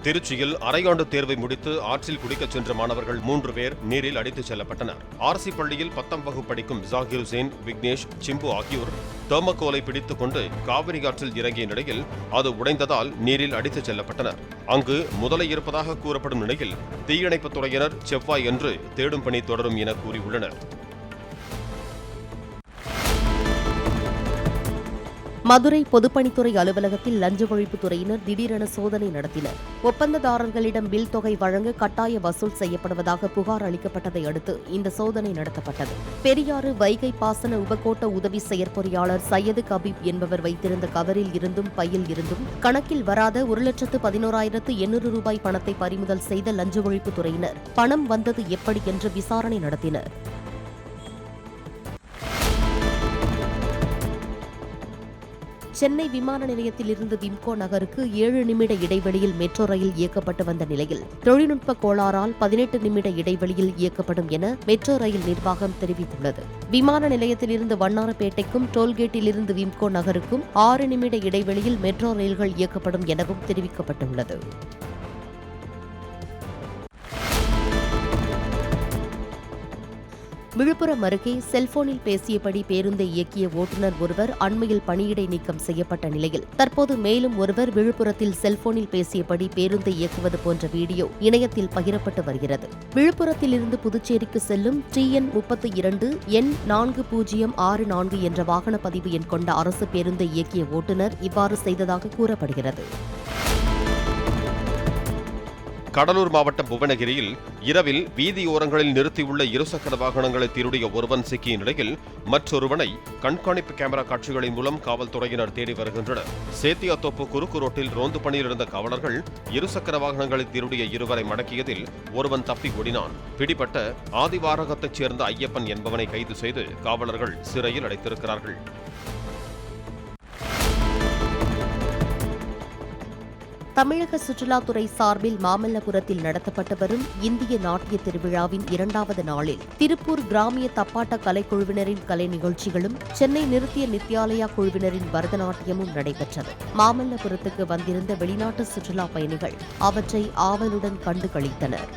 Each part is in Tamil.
திருச்சியில் அரையாண்டு தேர்வை முடித்து ஆற்றில் குடிக்கச் சென்ற மாணவர்கள் 3 பேர் நீரில் அடித்துச் செல்லப்பட்டனர். ஆர்சி பள்ளியில் 10ஆம் வகுப்பு படிக்கும் ஜாகிர் ஹுசேன், விக்னேஷ், சிம்பு ஆகியோர் தெர்மோகோலை பிடித்துக் கொண்டு காவிரி ஆற்றில் இறங்கிய நிலையில் அது உடைந்ததால் நீரில் அடித்துச் செல்லப்பட்டனர். அங்கு முதலை இருப்பதாக கூறப்படும் நிலையில் தீயணைப்புத் துறையினர் செவ்வாய் என்று தேடும் பணி தொடரும் என கூறியுள்ளனர். மதுரை பொதுப்பணித்துறை அலுவலகத்தில் லஞ்ச ஒழிப்புத் துறையினர் திடீரென சோதனை நடத்தினர். ஒப்பந்ததாரர்களிடம் பில் தொகை வழங்க கட்டாய வசூல் செய்யப்படுவதாக புகார் அளிக்கப்பட்டதை அடுத்து இந்த சோதனை நடத்தப்பட்டது. பெரியாறு வைகை பாசன உபகோட்ட உதவி செயற்பொறியாளர் சையது கபீப் என்பவர் வைத்திருந்த கவரில் இருந்தும் பையில் இருந்தும் கணக்கில் வராத 1,11,800 ரூபாய் பணத்தை பறிமுதல் செய்த லஞ்ச ஒழிப்புத் துறையினர் பணம் வந்தது எப்படி என்று விசாரணை நடத்தினர். சென்னை விமான நிலையத்திலிருந்து விம்கோ நகருக்கு 7 நிமிட இடைவெளியில் மெட்ரோ ரயில் இயக்கப்பட்டு வந்த நிலையில் தொழில்நுட்ப கோளாறால் 18 நிமிட இடைவெளியில் இயக்கப்படும் என மெட்ரோ ரயில் நிர்வாகம் தெரிவித்துள்ளது. விமான நிலையத்திலிருந்து வண்ணாரப்பேட்டைக்கும் டோல்கேட்டிலிருந்து விம்கோ நகருக்கும் 6 நிமிட இடைவெளியில் மெட்ரோ ரயில்கள் இயக்கப்படும் எனவும் தெரிவிக்கப்பட்டுள்ளது. விழுப்புரம் அருகே செல்போனில் பேசியபடி பேருந்தை இயக்கிய ஓட்டுநர் ஒருவர் அண்மையில் பணியிடை நீக்கம் செய்யப்பட்ட நிலையில் தற்போது மேலும் ஒருவர் விழுப்புரத்தில் செல்போனில் பேசியபடி பேருந்தை இயக்குவது போன்ற வீடியோ இணையத்தில் பகிரப்பட்டு வருகிறது. விழுப்புரத்திலிருந்து புதுச்சேரிக்கு செல்லும் TN32 N4064 என்ற வாகன பதிவு எண் கொண்ட அரசு பேருந்தை இயக்கிய ஓட்டுநர் இவ்வாறு செய்ததாக கூறப்படுகிறது. கடலூர் மாவட்டம் புவனகிரியில் இரவில் வீதியோரங்களில் நிறுத்தியுள்ள இருசக்கர வாகனங்களை திருடிய ஒருவன் சிக்கிய நிலையில் மற்றொருவனை கண்காணிப்பு கேமரா காட்சிகளின் மூலம் காவல்துறையினர் தேடி வருகின்றனர். சேத்தியாத்தோப்பு குறுக்கு ரோட்டில் ரோந்து பணியில் இருந்த காவலர்கள் இருசக்கர வாகனங்களை திருடிய இருவரை மடக்கியதில் ஒருவன் தப்பி ஓடினான். பிடிபட்ட ஆதிவாரகத்தைச் சேர்ந்த ஐயப்பன் என்பவனை கைது செய்து காவலர்கள் சிறையில் அடைத்திருக்கிறார்கள். தமிழக சுற்றுலாத்துறை சார்பில் மாமல்லபுரத்தில் நடத்தப்பட்டு வரும் இந்திய நாட்டிய திருவிழாவின் 2வது நாளில் திருப்பூர் கிராமிய தப்பாட்ட கலைக்குழுவினரின் கலை நிகழ்ச்சிகளும் சென்னை நிருத்திய நித்யாலயா குழுவினரின் பரதநாட்டியமும் நடைபெற்றது. மாமல்லபுரத்துக்கு வந்திருந்த வெளிநாட்டு சுற்றுலா பயணிகள் அவற்றை ஆவலுடன் கண்டு களித்தனர்.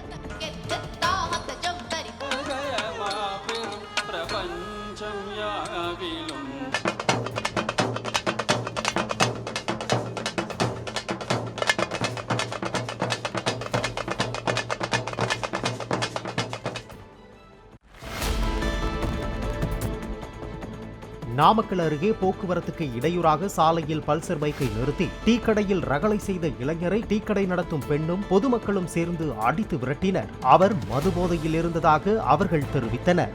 நாமக்கல் அருகே போக்குவரத்துக்கு இடையூறாக சாலையில் பல்சர் பைக்கை நிறுத்தி டீக்கடையில் ரகளை செய்த இளைஞரை டீக்கடை நடத்தும் பெண்ணும் பொதுமக்களும் சேர்ந்து அடித்து விரட்டினர். அவர் மதுபோதையில் இருந்ததாக அவர்கள் தெரிவித்தனர்.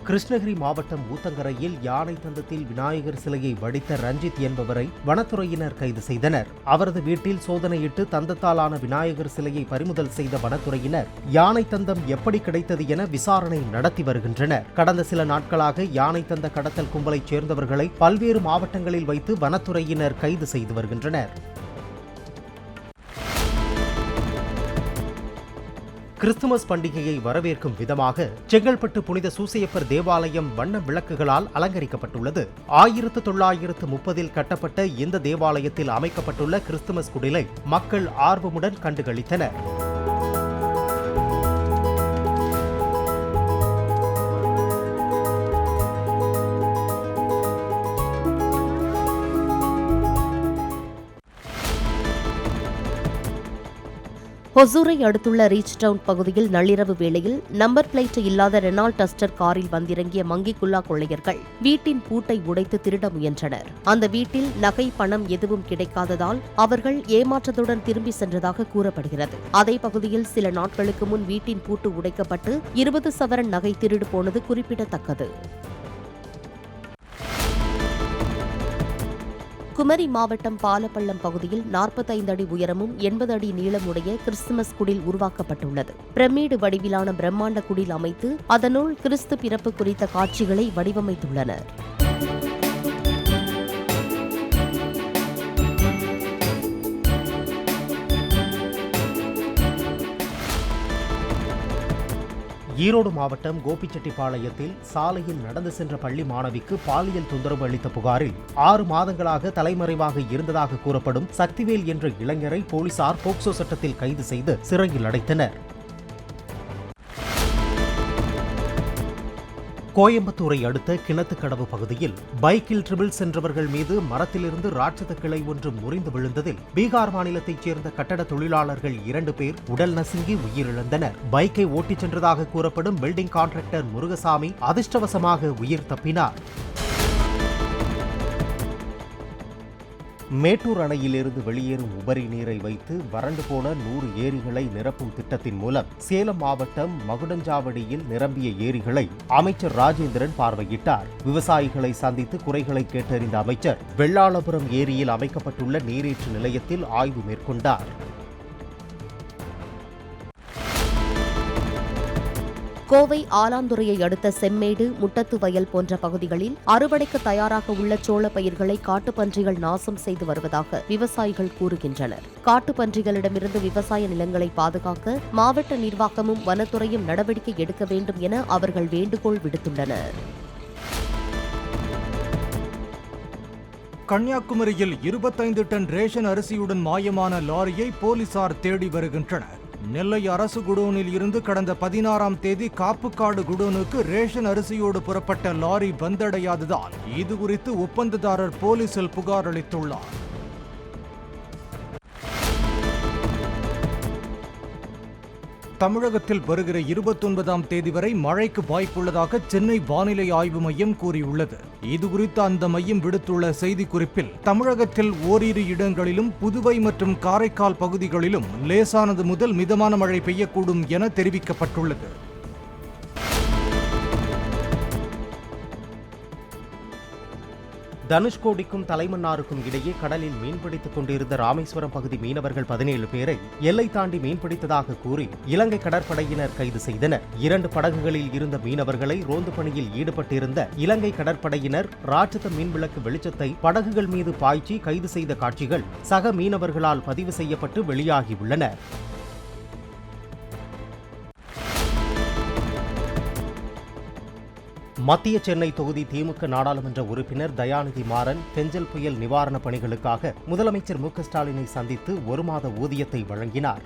கிருஷ்ணகிரி மாவட்டம் ஊத்தங்கரையில் யானை தந்தத்தில் விநாயகர் சிலையை வடித்த ரஞ்சித் என்பவரை வனத்துறையினர் கைது செய்தனர். அவரது வீட்டில் சோதனையிட்டு தந்தத்தாலான விநாயகர் சிலையை பறிமுதல் செய்த வனத்துறையினர் யானை தந்தம் எப்படி கிடைத்தது என விசாரணை நடத்தி வருகின்றனர். கடந்த சில நாட்களாக யானை தந்த கடத்தல் கும்பலைச் சேர்ந்தவர்களை பல்வேறு மாவட்டங்களில் வைத்து வனத்துறையினர் கைது செய்து வருகின்றனர். கிறிஸ்துமஸ் பண்டிகையை வரவேற்கும் விதமாக செங்கல்பட்டு புனித சூசையப்பர் தேவாலயம் வண்ண விளக்குகளால் அலங்கரிக்கப்பட்டுள்ளது. 1930 கட்டப்பட்ட இந்த தேவாலயத்தில் அமைக்கப்பட்டுள்ள கிறிஸ்துமஸ் குடிலை மக்கள் ஆர்வமுடன் கண்டுகளித்தனர். ஹொசூரை அடுத்துள்ள ரீச் டவுன் பகுதியில் நள்ளிரவு வேளையில் நம்பர் பிளேட் இல்லாத ரெனால்ட் டஸ்டர் காரில் வந்திறங்கிய மங்கிக்குல்லா கொள்ளையர்கள் வீட்டின் பூட்டை உடைத்து திருட முயன்றனர். அந்த வீட்டில் நகை பணம் எதுவும் கிடைக்காததால் அவர்கள் ஏமாற்றத்துடன் திரும்பி சென்றதாக கூறப்படுகிறது. அதே பகுதியில் சில நாட்களுக்கு முன் வீட்டின் பூட்டு உடைக்கப்பட்டு 20 சவரன் நகை திருடு போனது குறிப்பிடத்தக்கது. குமரி மாவட்டம் பாலப்பள்ளம் பகுதியில் 45 அடி உயரமும் 80 அடி நீளமுடைய கிறிஸ்துமஸ் குடில் உருவாக்கப்பட்டுள்ளது. பிரமிடு வடிவிலான பிரம்மாண்ட குடில் அமைத்து அதனுள் கிறிஸ்து பிறப்பு குறித்த காட்சிகளை வடிவமைத்துள்ளனர். ஈரோடு மாவட்டம் கோபிச்செட்டிப்பாளையத்தில் சாலையில் நடந்து சென்ற பள்ளி மாணவிக்கு பாலியல் தொந்தரவு அளித்த புகாரில் 6 மாதங்களாக தலைமறைவாக இருந்ததாக கூறப்படும் சக்திவேல் என்ற இளைஞரை போலீசார் போக்சோ சட்டத்தில் கைது செய்து சிறையில் அடைத்தனர். கோயம்புத்தூரை அடுத்த கிணத்துக்கடவு பகுதியில் பைக்கில் ட்ரிபிள் சென்றவர்கள் மீது மரத்திலிருந்து ராட்சத கிளை ஒன்று முறிந்து விழுந்ததில் பீகார் மாநிலத்தைச் சேர்ந்த கட்டட தொழிலாளர்கள் 2 பேர் உடல் நசுங்கி உயிரிழந்தனர். பைக்கை ஓட்டிச் சென்றதாக கூறப்படும் பில்டிங் கான்ட்ராக்டர் முருகசாமி அதிர்ஷ்டவசமாக உயிர் தப்பினார். மேட்டூர் அணையிலிருந்து வெளியேறும் உபரி நீரை வைத்து வறண்டு போன 100 ஏரிகளை நிரப்பும் திட்டத்தின் மூலம் சேலம் மாவட்டம் மகுடஞ்சாவடியில் நிரம்பிய ஏரிகளை அமைச்சர் ராஜேந்திரன் பார்வையிட்டார். விவசாயிகளை சந்தித்து குறைகளை கேட்டறிந்த அமைச்சர் வெள்ளாளபுரம் ஏரியில் அமைக்கப்பட்டுள்ள நீரேற்று நிலையத்தில் ஆய்வு மேற்கொண்டார். கோவை ஆலாந்துறையை அடுத்த செம்மேடு, முட்டத்து வயல் போன்ற பகுதிகளில் அறுவடைக்கு தயாராக உள்ள சோள பயிர்களை காட்டுப்பன்றிகள் நாசம் செய்து வருவதாக விவசாயிகள் கூறுகின்றனர். காட்டுப்பன்றிகளிடமிருந்து விவசாய நிலங்களை பாதுகாக்க மாவட்ட நிர்வாகமும் வனத்துறையும் நடவடிக்கை எடுக்க வேண்டும் என அவர்கள் வேண்டுகோள் விடுத்துள்ளனர். கன்னியாகுமரியில் 25 டன் ரேஷன் அரிசியுடன் மாயமான லாரியை போலீசார் தேடி வருகின்றனர். நெல்லை அரசு குடோனில் இருந்து கடந்த 16ஆம் தேதி காப்புக்காடு குடோனுக்கு ரேஷன் அரிசியோடு புறப்பட்ட லாரி வந்தடையாததால் இதுகுறித்து ஒப்பந்ததாரர் போலீசில் புகார் அளித்துள்ளார். தமிழகத்தில் வருகிற 29ஆம் தேதி வரை மழைக்கு வாய்ப்புள்ளதாக சென்னை வானிலை ஆய்வு மையம் கூறியுள்ளது. இதுகுறித்து அந்த மையம் விடுத்துள்ள செய்திக்குறிப்பில் தமிழகத்தில் ஓரிரு இடங்களிலும் புதுவை மற்றும் காரைக்கால் பகுதிகளிலும் லேசானது முதல் மிதமான மழை பெய்யக்கூடும் என தெரிவிக்கப்பட்டுள்ளது. தனுஷ்கோடிக்கும் தலைமன்னாருக்கும் இடையே கடலில் மீன்பிடித்துக் கொண்டிருந்த ராமேஸ்வரம் பகுதி மீனவர்கள் 17 பேரை எல்லை தாண்டி மீன்பிடித்ததாக கூறி இலங்கை கடற்படையினர் கைது செய்தனர். 2 படகுகளில் இருந்த மீனவர்களை ரோந்து பணியில் ஈடுபட்டிருந்த இலங்கை கடற்படையினர் ராட்சத மீன்விளக்கு வெளிச்சத்தை படகுகள் மீது பாய்ச்சி கைது செய்த காட்சிகள் சக மீனவர்களால் பதிவு செய்யப்பட்டு வெளியாகியுள்ளன. மத்திய சென்னை தொகுதி திமுக நாடாளுமன்ற உறுப்பினர் தயாநிதி மாறன் பெஞ்சல் புயல் நிவாரணப் பணிகளுக்காக முதலமைச்சர் மு.க. ஸ்டாலினை சந்தித்து 1 மாத ஊதியத்தை வழங்கினார்.